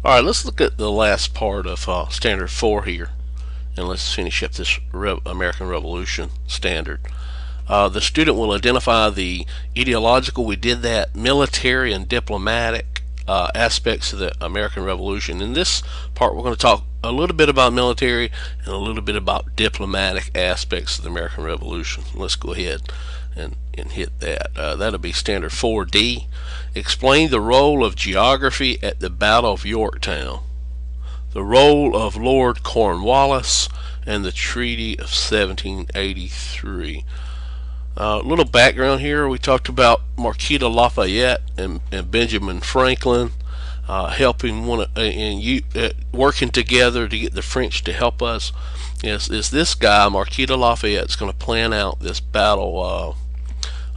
Alright, let's look at the last part of Standard 4 here, and let's finish up this American Revolution standard. The student will identify the ideological, we did that, military and diplomatic aspects of the American Revolution. In this part, we're going to talk a little bit about military and a little bit about diplomatic aspects of the American Revolution. Let's go ahead and hit that. That'll be Standard 4D. Explain the role of geography at the Battle of Yorktown, the role of Lord Cornwallis, and the Treaty of 1783. Little background here. We talked about Marquis de Lafayette and Benjamin Franklin helping working together to get the French to help us. Is this guy, Marquis de Lafayette, is going to plan out this battle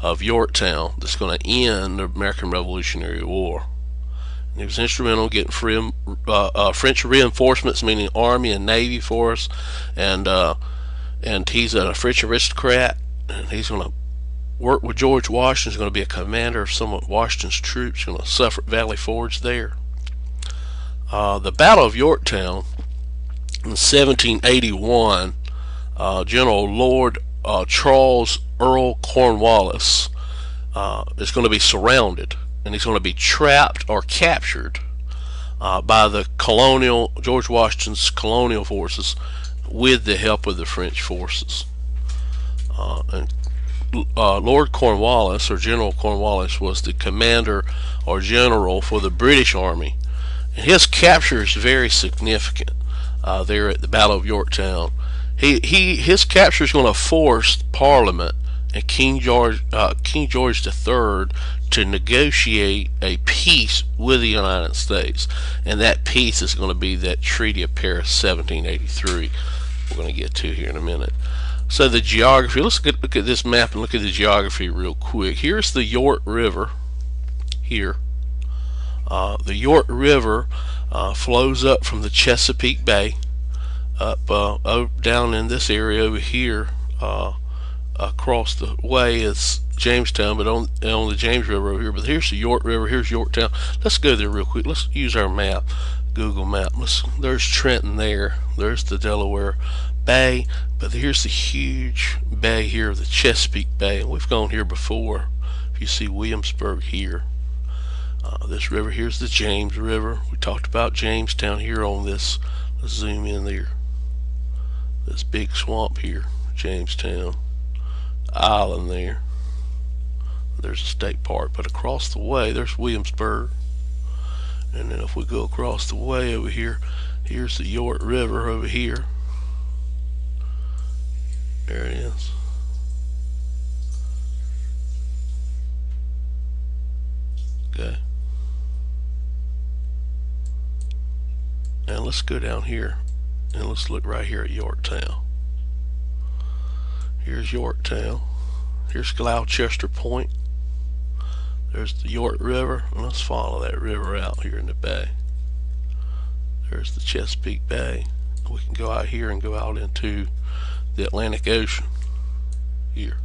of Yorktown that's going to end the American Revolutionary War. And he was instrumental in getting French reinforcements, meaning Army and Navy for us, and he's a French aristocrat, and he's going to work with George Washington. He's going to be a commander of some of Washington's troops, going to Suffolk Valley Forge there. The Battle of Yorktown in 1781, General Lord Charles Earl Cornwallis is going to be surrounded, and he's going to be trapped or captured by the George Washington's colonial forces with the help of the French forces. Lord Cornwallis, or General Cornwallis, was the commander or general for the British Army, and his capture is very significant there at the Battle of Yorktown. His capture is going to force Parliament and King George III to negotiate a peace with the United States, and that peace is going to be that Treaty of Paris 1783 we're going to get to here in a minute. So the geography, let's look at this map and look at the geography real quick. Here's the York River here. The York River flows up from the Chesapeake Bay up down in this area over here. Across the way is Jamestown, but on the James River over here. But here's the York River, here's Yorktown. Let's go there real quick. Let's use our map, Google map. There's Trenton there, there's the Delaware Bay, but here's the huge bay here, the Chesapeake Bay, and we've gone here before. If you see Williamsburg here, this river, here's the James River. We talked about Jamestown here on this. Let's zoom in there. This big swamp here, Jamestown Island there. There's a state park, but across the way there's Williamsburg. And then if we go across the way over here, here's the York River over here. There it is. Okay. And let's go down here and let's look right here at Yorktown. Here's Yorktown. Here's Gloucester Point. There's the York River, and let's follow that river out here in the bay. There's the Chesapeake Bay. We can go out here and go out into the Atlantic Ocean here.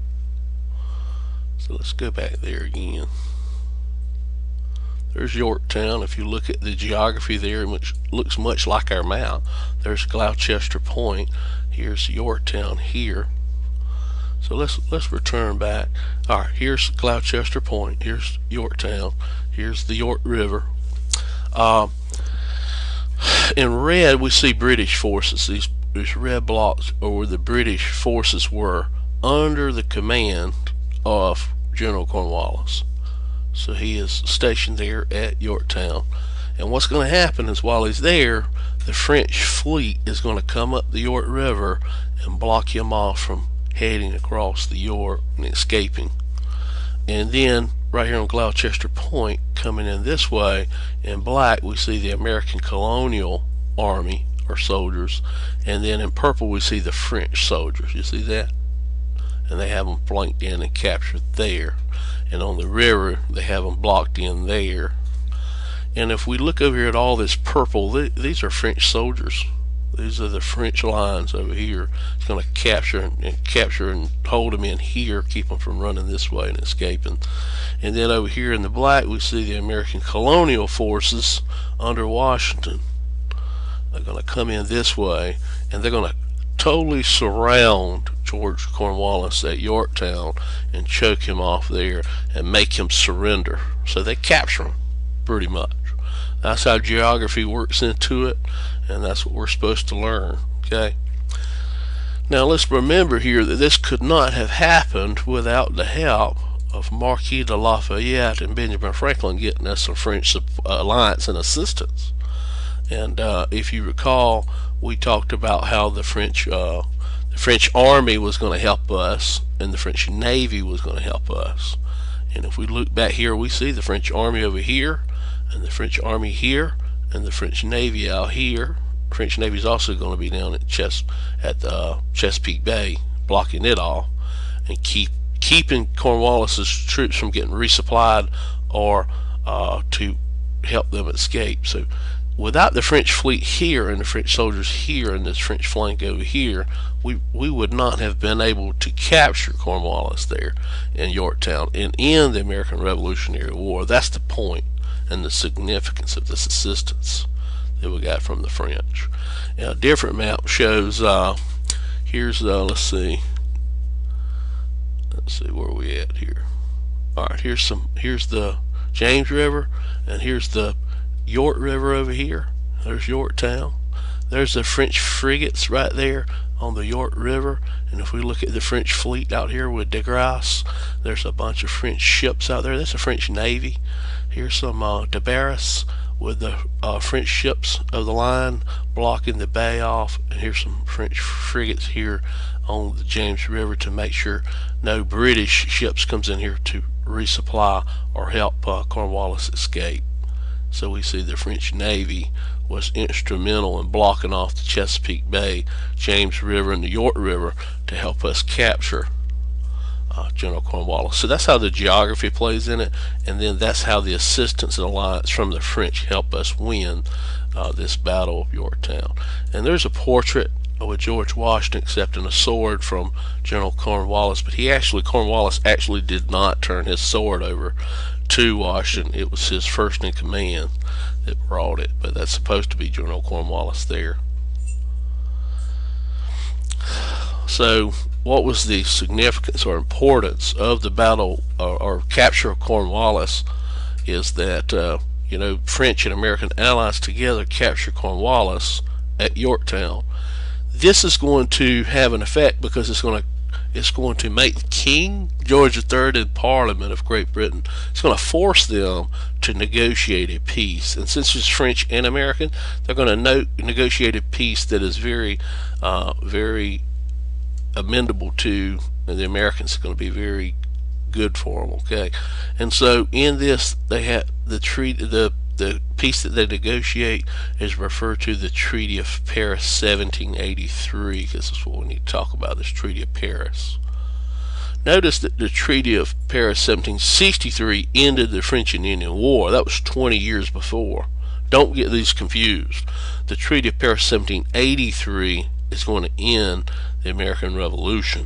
So let's go back there again. There's Yorktown. If you look at the geography there, which looks much like our map, there's Gloucester Point. Here's Yorktown here. So let's return back. Alright, here's Gloucester Point, here's Yorktown, here's the York River. In red we see British forces. These red blocks are where the British forces were under the command of General Cornwallis. So he is stationed there at Yorktown. And what's going to happen is while he's there, the French fleet is going to come up the York River and block him off from heading across the York and escaping. And then right here on Gloucester Point, coming in this way in black, we see the American colonial army or soldiers, and then in purple we see the French soldiers. You see that? And they have them flanked in and captured there, and on the river they have them blocked in there. And if we look over here at all this purple, these are French soldiers These are the French lines over here. It's going to capture and hold them in here, keep them from running this way and escaping. And then over here in the black, we see the American colonial forces under Washington. They're going to come in this way, and they're going to totally surround George Cornwallis at Yorktown and choke him off there and make him surrender. So they capture him, pretty much. That's how geography works into it, and that's what we're supposed to learn. Okay. Now let's remember here that this could not have happened without the help of Marquis de Lafayette and Benjamin Franklin getting us some French alliance and assistance. And if you recall, we talked about how the French army was going to help us, and the French Navy was going to help us. And if we look back here, we see the French army over here, and the French army here, and the French Navy out here. French Navy is also going to be down at Chesapeake Bay, blocking it all, and keeping Cornwallis's troops from getting resupplied or to help them escape. So without the French fleet here and the French soldiers here and this French flank over here, we would not have been able to capture Cornwallis there in Yorktown and end the American Revolutionary War. That's the point and the significance of this assistance that we got from the French. Now, a different map shows here's let's see where we at here. All right, here's the James River, and here's the York River over here. There's Yorktown. There's the French frigates right there on the York River. And if we look at the French fleet out here with de Grasse, there's a bunch of French ships out there. That's the French Navy. Here's some de Barras with the French ships of the line blocking the bay off. And here's some French frigates here on the James River to make sure no British ships comes in here to resupply or help Cornwallis escape. So we see the French Navy was instrumental in blocking off the Chesapeake Bay, James River, and the York River to help us capture General Cornwallis. So that's how the geography plays in it, and then that's how the assistance and alliance from the French help us win this Battle of Yorktown. And there's a portrait with George Washington accepting a sword from General Cornwallis, but Cornwallis actually did not turn his sword over to Washington. It was his first in command that brought it, but that's supposed to be General Cornwallis there. So what was the significance or importance of the battle or capture of Cornwallis is that French and American allies together captured Cornwallis at Yorktown. This is going to have an effect because it's going to make King George III and Parliament of Great Britain, it's going to force them to negotiate a peace. And since it's French and American, they're going to negotiate a peace that is very, very amendable to the Americans. Are going to be very good for them. Okay, and so in this, they have the treaty. The peace that they negotiate is referred to the Treaty of Paris 1783, because that's what we need to talk about, this Treaty of Paris. Notice that the Treaty of Paris 1763 ended the French and Indian War. That was 20 years before. Don't get these confused. The Treaty of Paris 1783 is going to end the American Revolution.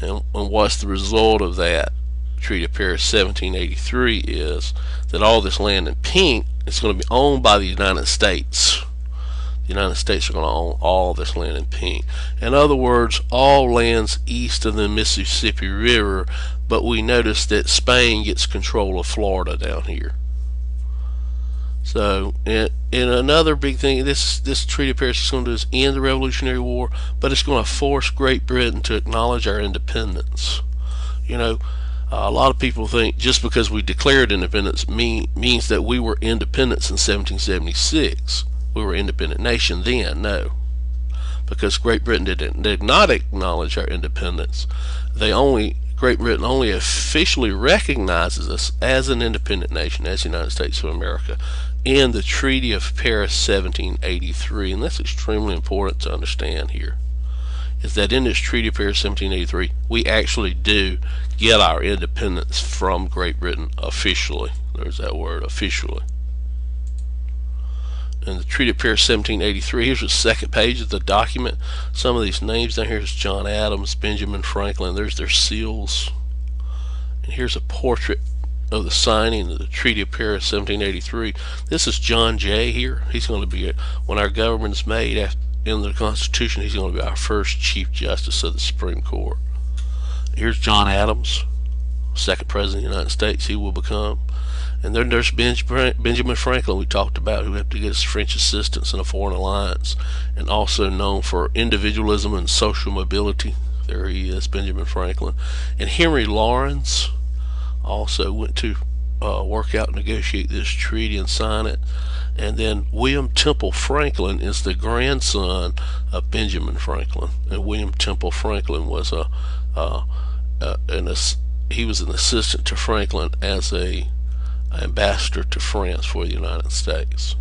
And what's the result of that? Treaty of Paris 1783 is that all this land in pink is going to be owned by the United States. The United States are going to own all this land in pink. In other words, all lands east of the Mississippi River, but we notice that Spain gets control of Florida down here. So, in another big thing, this Treaty of Paris is going to do is end the Revolutionary War, but it's going to force Great Britain to acknowledge our independence. A lot of people think just because we declared independence means that we were independent in 1776. We were an independent nation then. No, because Great Britain did not acknowledge our independence. Great Britain only officially recognizes us as an independent nation, as the United States of America, in the Treaty of Paris 1783, and that's extremely important to understand here. Is that in this Treaty of Paris 1783, we actually do get our independence from Great Britain officially. There's that word, officially. and the Treaty of Paris 1783. Here's the second page of the document. Some of these names down here is John Adams, Benjamin Franklin. There's their seals. And here's a portrait of the signing of the Treaty of Paris 1783. This is John Jay here. He's going to be, when our government's made in the Constitution, he's going to be our first Chief Justice of the Supreme Court. Here's John Adams, second President of the United States he will become. And then there's Benjamin Franklin we talked about, who had to get his French assistance in a foreign alliance, and also known for individualism and social mobility. There he is, Benjamin Franklin. And Henry Lawrence also went to work out and negotiate this treaty and sign it. And then William Temple Franklin is the grandson of Benjamin Franklin, and William Temple Franklin was he was an assistant to Franklin as a ambassador to France for the United States.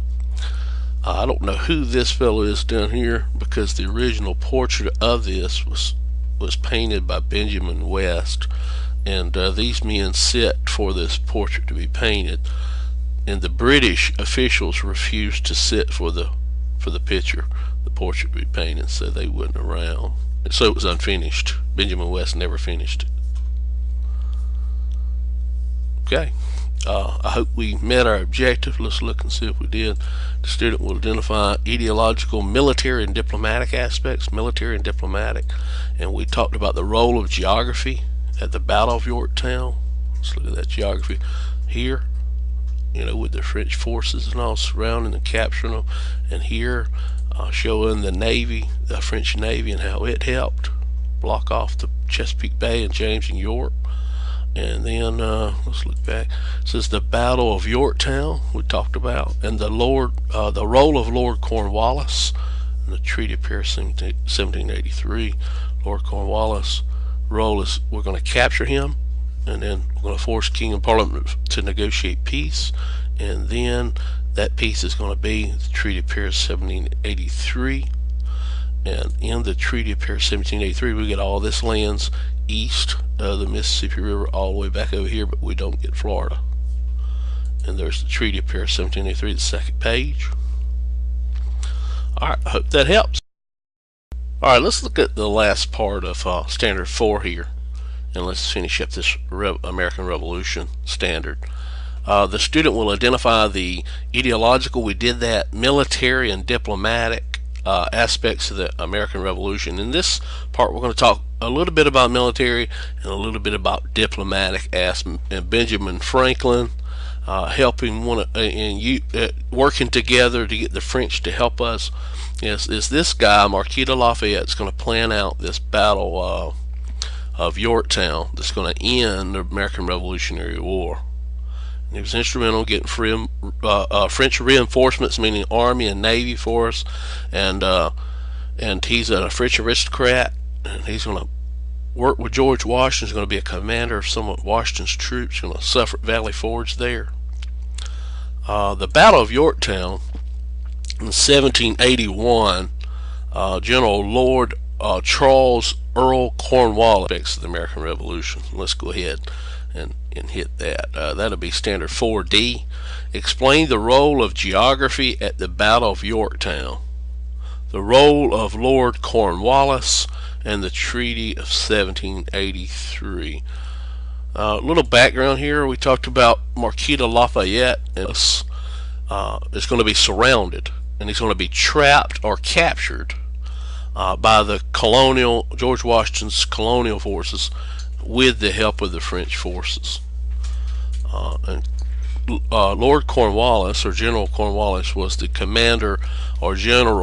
I don't know who this fellow is down here, because the original portrait of this was painted by Benjamin West, and these men sit for this portrait to be painted, and the British officials refused to sit for the picture, the portrait to be painted, so they wasn't around. So it was unfinished. Benjamin West never finished it. Okay. I hope we met our objective. Let's look and see if we did. The student will identify ideological, military, and diplomatic aspects. Military and diplomatic. And we talked about the role of geography at the Battle of Yorktown. Let's look at that geography here. You know, with the French forces and all surrounding and capturing them. And here, showing the Navy, the French Navy, and how it helped block off the Chesapeake Bay and James and York. And then let's look back. It says the Battle of Yorktown we talked about, and the role of Lord Cornwallis in the Treaty of Paris 1783. Lord Cornwallis' role is we're going to capture him, and then we're going to force King and Parliament to negotiate peace, and then that peace is going to be the Treaty of Paris 1783. And in the Treaty of Paris 1783, we get all this lands east of the Mississippi River all the way back over here, but we don't get Florida. And there's the Treaty of Paris 1783, the second page. Alright, I hope that helps. Alright, let's look at the last part of Standard 4 here, and let's finish up this American Revolution standard. The student will identify the ideological, we did that, military and diplomatic aspects of the American Revolution. In this part, we're going to talk a little bit about military and a little bit about diplomatic aspects. And Benjamin Franklin helping working together to get the French to help us is this guy, Marquis de Lafayette, is going to plan out this battle of Yorktown that's going to end the American Revolutionary War. He was instrumental in getting French reinforcements, meaning Army and Navy for us, and he's a French aristocrat, and he's going to work with George Washington. He's going to be a commander of some of Washington's troops, going to Suffolk Valley Forge there. The Battle of Yorktown in 1781, General Lord Charles Earl Cornwallis of the American Revolution. Let's go ahead and hit that. That'll be Standard 4D. Explain the role of geography at the Battle of Yorktown, the role of Lord Cornwallis, and the Treaty of 1783. Little background here. We talked about Marquis de Lafayette is going to be surrounded, and he's going to be trapped or captured by the George Washington's colonial forces with the help of the French forces. Lord Cornwallis, or General Cornwallis, was the commander or general